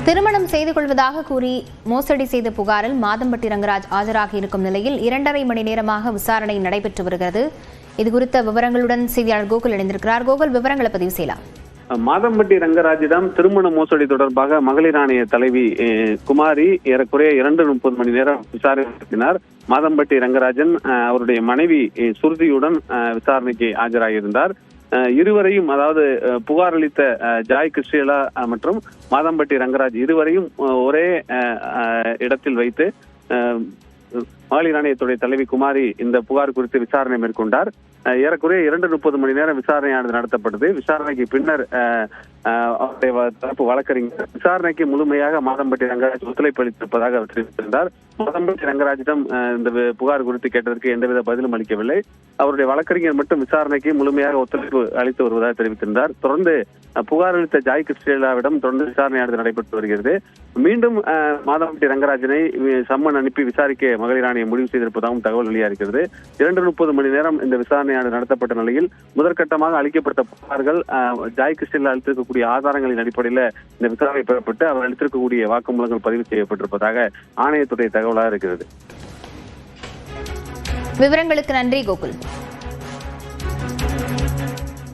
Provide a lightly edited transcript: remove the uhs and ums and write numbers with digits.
திருமணம் செய்து கொள்வதாக கூறி மோசடி செய்த புகாரில் மாதம்பட்டி ரங்கராஜ் ஆஜராகி இருக்கும் நிலையில் 2.5 மணி நேரமாக விசாரணை நடைபெற்று வருகிறது. இதுகுறித்த விவரங்களுடன் செய்தியாளர் கோகுல் இணைந்திருக்கிறார். கோகுல், விவரங்களை பதிவு செய்யலாம். மாதம்பட்டி ரங்கராஜிடம் திருமண மோசடி தொடர்பாக மகளிர் ஆணைய தலைவி குமாரி ஏறக்குறைய 2:30 மணி நேரம் விசாரணை நடத்தினார். மாதம்பட்டி ரங்கராஜன் அவருடைய மனைவி சுருதியுடன் விசாரணைக்கு ஆஜராகியிருந்தார். இருவரையும், அதாவது புகார் அளித்த ஜாய் கிறிஸ்டியலா மற்றும் மாதம்பட்டி ரங்கராஜ் இருவரையும் ஒரே இடத்தில் வைத்து மகளிர் ஆணையத்துடைய தலைவி குமாரி இந்த புகார் குறித்து விசாரணை மேற்கொண்டார். ஏறக்குறைய 2:30 மணி நேரம் விசாரணையானது நடத்தப்பட்டது. விசாரணைக்கு பின்னர் அவருடைய தரப்பு வழக்கறிஞர் விசாரணைக்கு முழுமையாக மாதம்பட்டி ரங்கராஜ் ஒத்துழைப்பு அளித்திருப்பதாக அவர் தெரிவித்திருந்தார். மாதம்பட்டி ரங்கராஜிடம் இந்த புகார் குறித்து கேட்டதற்கு எந்தவித பதிலும் அளிக்கவில்லை. அவருடைய வழக்கறிஞர் மட்டும் விசாரணைக்கு முழுமையாக ஒத்துழைப்பு அளித்து வருவதாக தெரிவித்திருந்தார். தொடர்ந்து புகார் அளித்த ஜாய் கிறிஸ்டியலாவிடம் தொடர்ந்து விசாரணையானது நடைபெற்று வருகிறது. மீண்டும் மாதம்பட்டி ரங்கராஜனை சம்மன் அனுப்பி விசாரிக்க மகளிர் ஆணையம் முடிவு செய்திருப்பதாகவும் தகவல் வெளியாகிறது. 2:30 மணி நேரம் இந்த விசாரணையானது நடத்தப்பட்ட நிலையில் முதற்கட்டமாக அளிக்கப்பட்ட புகார்கள் ஜாய் கிறிஸ்டியலா அளித்திருக்கக்கூடிய ஆதாரங்களின் அடிப்படையில் இந்த விசாரணை பெறப்பட்டு அவர் அளித்திருக்கக்கூடிய வாக்குமூலங்கள் பதிவு செய்யப்பட்டிருப்பதாக ஆணையத்துடைய தகவலாக இருக்கிறது. விவரங்களுக்கு நன்றி கோகுல்.